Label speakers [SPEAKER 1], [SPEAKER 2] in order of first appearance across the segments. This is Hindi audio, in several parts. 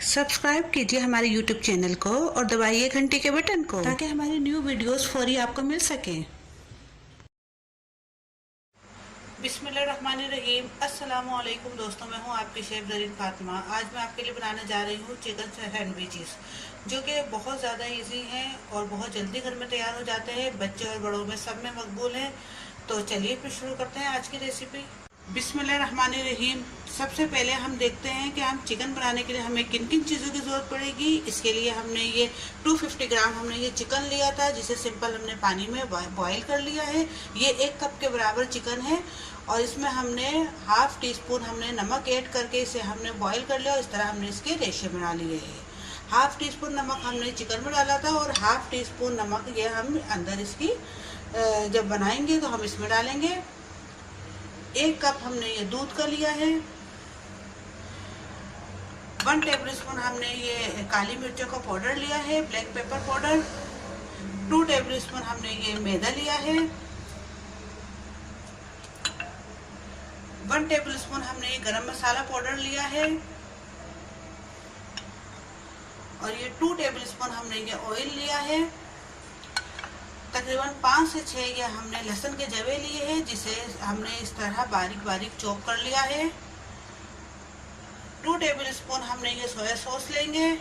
[SPEAKER 1] सब्सक्राइब कीजिए हमारे YouTube चैनल को और दबाइए घंटी के बटन को ताकि हमारी न्यू वीडियोस फौरी आपको मिल सकें। बिस्मिल्लाहिर्रहमानिर्रहीम। अस्सलाम वालेकुम दोस्तों, मैं हूं आपकी शेफ ज़रीन फातिमा। आज मैं आपके लिए बनाने जा रही हूं चिकन सैंडविचेस, जो कि बहुत ज़्यादा इजी हैं और बहुत जल्दी घर में तैयार हो जाते हैं। बच्चे और बड़ों में सब में मकबूल हैं। तो चलिए फिर शुरू करते हैं आज की रेसिपी। बिस्मिल्लाहिर्रहमानिर्रहीम। सबसे पहले हम देखते हैं कि हम चिकन बनाने के लिए हमें किन किन चीज़ों की ज़रूरत पड़ेगी। इसके लिए हमने ये 250 ग्राम हमने ये चिकन लिया था, जिसे सिंपल हमने पानी में बॉईल कर लिया है। ये 1 कप के बराबर चिकन है और इसमें हमने हाफ टी स्पून हमने नमक ऐड करके इसे हमने बॉईल कर लिया और इस तरह हमने इसके रेशे बना लिए हैं। हाफ टी स्पून नमक हमने चिकन में डाला था और हाफ टी स्पून नमक ये हम अंदर इसकी जब बनाएंगे तो हम इसमें डालेंगे। 1 कप हमने ये दूध का लिया है। 1 टेबल स्पून हमने ये काली मिर्चों का पाउडर लिया है, black pepper powder. 2 table spoon हमने ये मैदा लिया है। 1 टेबल स्पून हमने ये गरम मसाला पाउडर लिया है और ये 2 टेबल स्पून हमने ये ऑयल लिया है। तकरीबन 5 से 6 ये हमने लहसुन के जवे लिए हैं, जिसे हमने इस तरह बारीक बारीक चॉप कर लिया है। 2 टेबल स्पून हमने ये सोया सॉस लेंगे।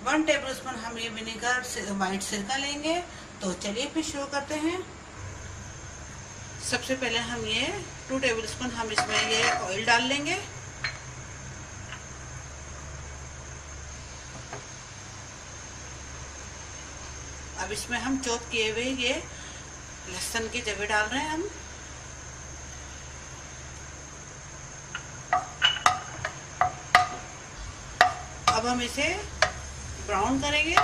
[SPEAKER 1] 1 टेबल स्पून हम ये विनेगर वाइट सिरका लेंगे। तो चलिए फिर शुरू करते हैं। सबसे पहले हम ये 2 टेबल स्पून हम इसमें ये ऑयल डाल लेंगे। अब इसमें हम चॉप किए हुए ये लहसुन के जवे डाल रहे हैं हम। अब हम इसे ब्राउन करेंगे।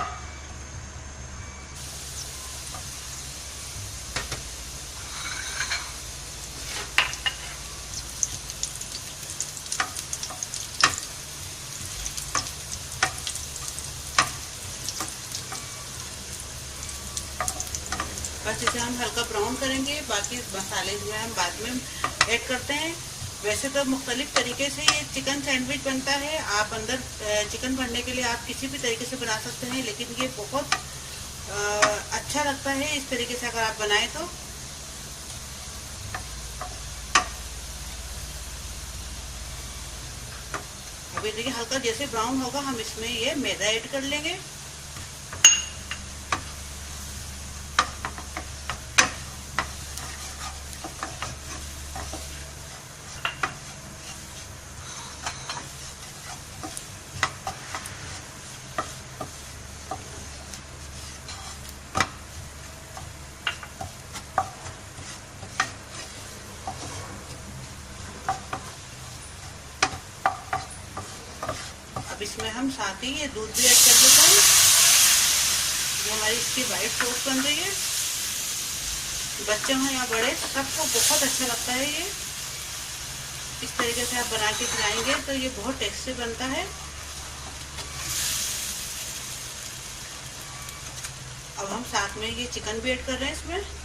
[SPEAKER 1] बस इसे हम हल्का ब्राउन करेंगे, बाकी मसाले जो है हम बाद में ऐड करते हैं। वैसे तो मुख्तलिफ तरीके से ये चिकन सैंडविच बनता है। आप अंदर चिकन भरने के लिए आप किसी भी तरीके से बना सकते हैं, लेकिन ये बहुत अच्छा लगता है इस तरीके से अगर आप बनाएं तो। अभी देखिए हल्का जैसे ब्राउन होगा हम इसमें ये मैदा ऐड कर लेंगे। अब इसमें हम साथ ही ये दूध भी ऐड कर देते हैं। जो हमारी इसकी वाइट सॉस बन रही है, बच्चे हों या बड़े सबको बहुत अच्छा लगता है ये। इस तरीके से आप बना के खिलाएंगे तो ये बहुत टेस्टी बनता है। अब हम साथ में ये चिकन भी ऐड कर रहे हैं इसमें।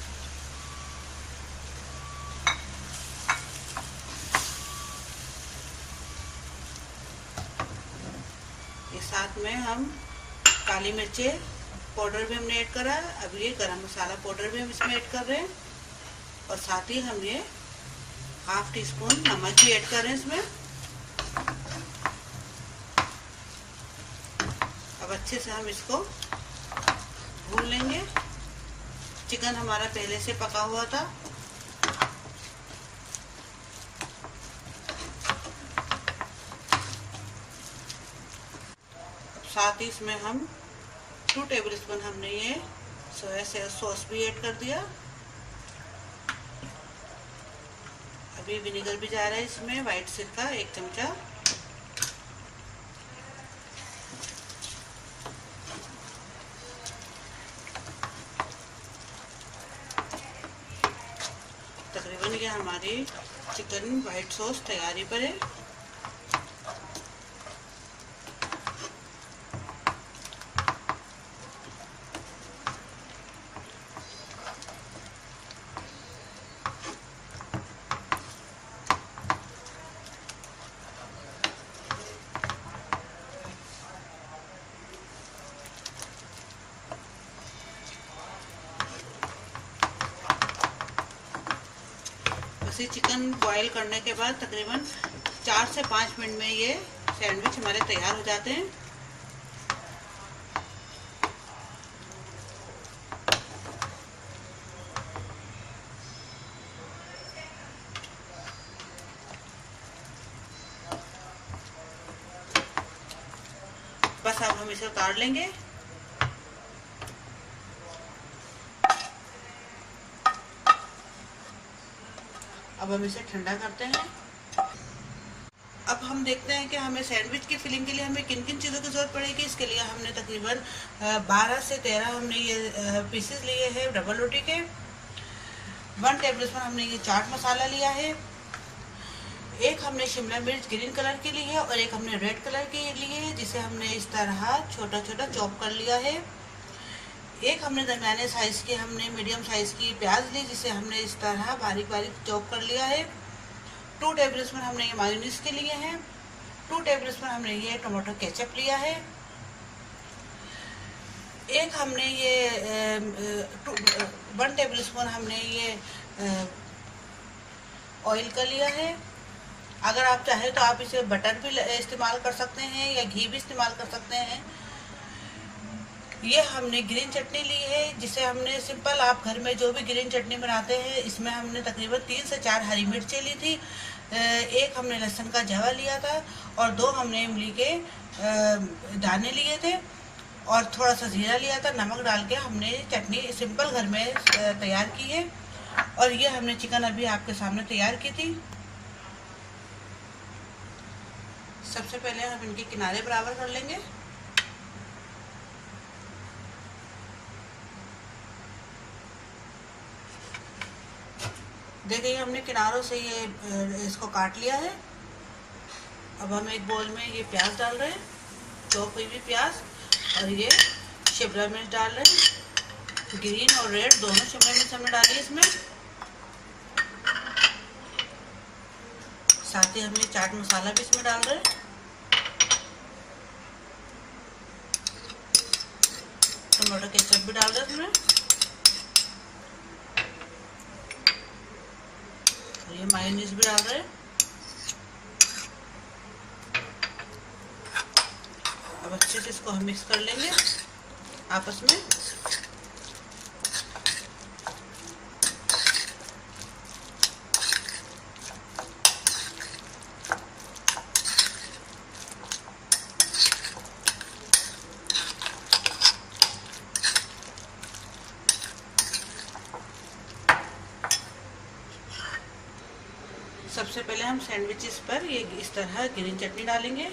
[SPEAKER 1] साथ में हम काली मिर्चे पाउडर भी हमने ऐड करा। अब ये गरम मसाला पाउडर भी हम इसमें ऐड कर रहे हैं और साथ ही हम ये हाफ टी स्पून नमक भी ऐड कर रहे हैं इसमें। अब अच्छे से हम इसको भून लेंगे। चिकन हमारा पहले से पका हुआ था। साथ ही इसमें हम 2 टेबल स्पून हमने ये सोया सॉस भी ऐड कर दिया। अभी विनेगर भी जा रहा है इसमें, वाइट सिरका 1 चमचा। तकरीबन ये हमारी चिकन वाइट सॉस तैयारी पर है। इसे चिकन बॉईल करने के बाद तकरीबन 4 से 5 मिनट में ये सैंडविच हमारे तैयार हो जाते हैं। बस अब हम इसे उतार लेंगे। अब हम इसे ठंडा करते हैं। अब हम देखते हैं कि हमें सैंडविच की फिलिंग के लिए हमें किन किन चीज़ों की ज़रूरत पड़ेगी। इसके लिए हमने तकरीबन 12 से 13 हमने ये पीसेस लिए हैं डबल रोटी के। 1 टेबलस्पून हमने ये चाट मसाला लिया है। एक हमने शिमला मिर्च ग्रीन कलर की ली है और एक हमने रेड कलर की ली है, जिसे हमने इस तरह छोटा छोटा चॉप कर लिया है। एक हमने दरमियाने साइज़ की हमने मीडियम साइज़ की प्याज ली, जिसे हमने इस तरह बारीक बारीक चॉप कर लिया है। 2 टेबलस्पून हमने ये मायोनीज के लिए हैं। 2 टेबलस्पून हमने ये टमाटो केचप लिया है। एक हमने ये 1 टेबलस्पून हमने ये ऑयल का लिया है। अगर आप चाहें तो आप इसे बटर भी इस्तेमाल कर सकते हैं या घी भी इस्तेमाल कर सकते हैं। ये हमने ग्रीन चटनी ली है, जिसे हमने सिंपल आप घर में जो भी ग्रीन चटनी बनाते हैं, इसमें हमने तकरीबन 3 से 4 हरी मिर्चें ली थी। एक हमने लहसुन का जवा लिया था और 2 हमने इमली के दाने लिए थे और थोड़ा सा जीरा लिया था। नमक डाल के हमने चटनी सिंपल घर में तैयार की है। और ये हमने चिकन अभी आपके सामने तैयार की थी। सबसे पहले हम इनके किनारे बराबर कर लेंगे। देखिए हमने किनारों से ये इसको काट लिया है। अब हम एक बोल में ये प्याज डाल रहे हैं, चॉप हुई हुई प्याज, और ये शिमला मिर्च डाल रहे हैं। ग्रीन और रेड दोनों शिमला मिर्च हमने डाली इसमें। साथ ही हम ये चाट मसाला भी इसमें डाल रहे हैं। टमाटो केचप भी डाल रहे हैं इसमें। ये मायोनीज भी डाल रहे हैं। अब अच्छे से इसको हम मिक्स कर लेंगे आपस में। सबसे पहले हम सैंडविचेस पर ये इस तरह ग्रीन चटनी डालेंगे।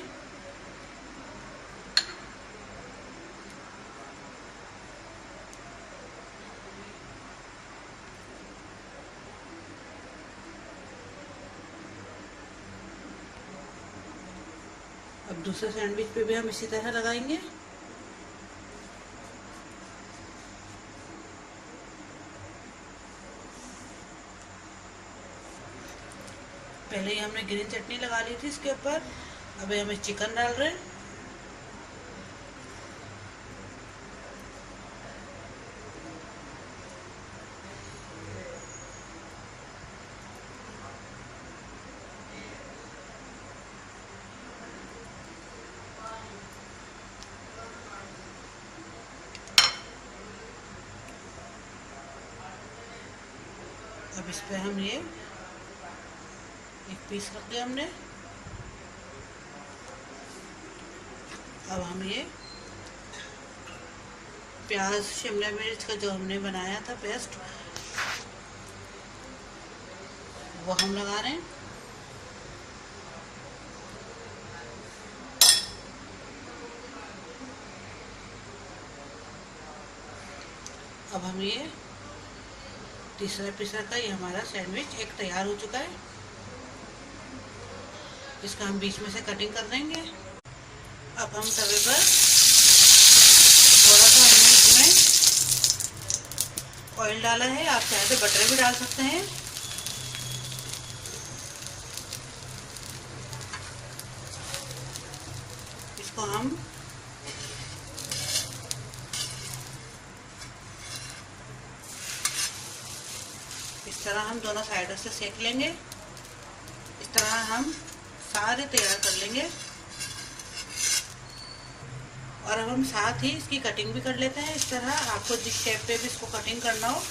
[SPEAKER 1] अब दूसरे सैंडविच पे भी हम इसी तरह लगाएंगे। पहले ही हमने ग्रीन चटनी लगा ली थी इसके ऊपर। अब हमें चिकन डाल रहे हैं। अब इस पे हम ये एक पीस रख दिया हमने। अब हम ये प्याज शिमला मिर्च का जो हमने बनाया था पेस्ट, वो हम लगा रहे हैं। अब हम ये तीसरा पीसा का ये हमारा सैंडविच एक तैयार हो चुका है। इसका हम बीच में से कटिंग कर देंगे। अब हम तवे पर थोड़ा सा हमने इसमें ऑयल डाला है। आप चाहे तो बटर भी डाल सकते हैं। इसको हम इस तरह हम दोनों साइडों से सेक लेंगे। इस तरह हम सारे तैयार कर लेंगे और अब हम साथ ही इसकी कटिंग भी कर लेते हैं। इस तरह आपको जिस शेप पे भी इसको कटिंग करना हो।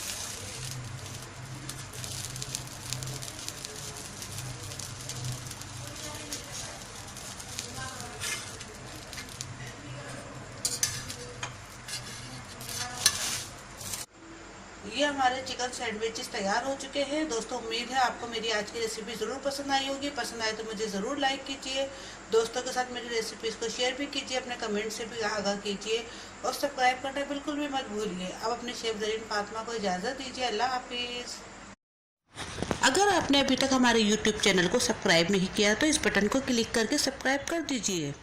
[SPEAKER 1] ये हमारे चिकन सैंडविचेस तैयार हो चुके हैं। दोस्तों उम्मीद है आपको मेरी आज की रेसिपी ज़रूर पसंद आई होगी। पसंद आए तो मुझे ज़रूर लाइक कीजिए, दोस्तों के साथ मेरी रेसिपीज़ को शेयर भी कीजिए, अपने कमेंट से भी आगाह कीजिए और सब्सक्राइब करना बिल्कुल भी मत भूलिए। अब अपने शेफ ज़रीन फातिमा को इजाज़त दीजिए। अल्लाह हाफिज़। अगर आपने अभी तक हमारे YouTube चैनल को सब्सक्राइब नहीं किया तो इस बटन को क्लिक करके सब्सक्राइब कर दीजिए।